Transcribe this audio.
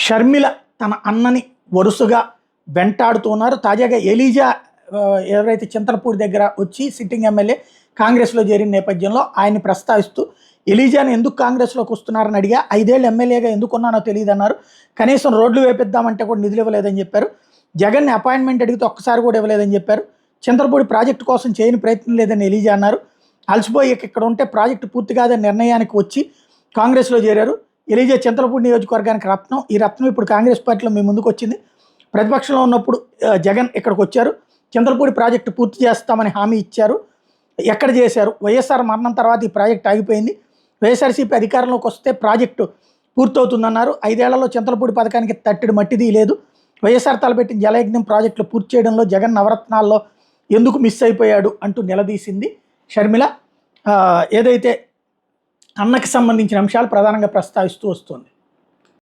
షర్మిల తన అన్నని వరుసగా వెంటాడుతున్నారు. తాజాగా ఎలీజా ఎవరైతే చింతలపూడి దగ్గర వచ్చి సిట్టింగ్ ఎమ్మెల్యే కాంగ్రెస్లో చేరిన నేపథ్యంలో ఆయన్ని ప్రస్తావిస్తూ ఎలీజాని ఎందుకు కాంగ్రెస్లోకి వస్తున్నారని అడిగా. 5 ఏళ్ళు ఎమ్మెల్యేగా ఎందుకున్నానో తెలియదు అన్నారు. కనీసం రోడ్లు వేపిద్దామంటే కూడా నిధులు ఇవ్వలేదని చెప్పారు. జగన్ని అపాయింట్మెంట్ అడిగితే ఒక్కసారి కూడా ఇవ్వలేదని చెప్పారు. చింతలపూడి ప్రాజెక్టు కోసం చేయని ప్రయత్నం లేదని ఎలీజా అన్నారు. అలసిపోయి ఇక్కడ ఉంటే ప్రాజెక్టు పూర్తి కాదని నిర్ణయానికి వచ్చి కాంగ్రెస్లో చేరారు. ఎలీజా చింతలపూడి నియోజకవర్గానికి రత్నం. ఈ రత్నం ఇప్పుడు కాంగ్రెస్ పార్టీలో మీ ముందుకు వచ్చింది. ప్రతిపక్షంలో ఉన్నప్పుడు జగన్ ఇక్కడికి వచ్చారు. చింతలపూడి ప్రాజెక్టు పూర్తి చేస్తామని హామీ ఇచ్చారు. ఎక్కడ చేశారు? వైఎస్ఆర్ మరణం తర్వాత ఈ ప్రాజెక్టు ఆగిపోయింది. వైఎస్ఆర్సీపీ అధికారంలోకి వస్తే ప్రాజెక్టు పూర్తవుతుందన్నారు. 5 ఏళ్లలో చింతలపూడి పథకానికి తట్టెడు మట్టిది లేదు. వైఎస్ఆర్ తలపెట్టిన జలయజ్ఞం ప్రాజెక్టులు పూర్తి చేయడంలో జగన్ నవరత్నాల్లో ఎందుకు మిస్ అయిపోయాడు అంటూ నిలదీసింది షర్మిల. ఏదైతే అన్నకి సంబంధించిన అంశాలు ప్రధానంగా ప్రస్తావిస్తూ వస్తుంది.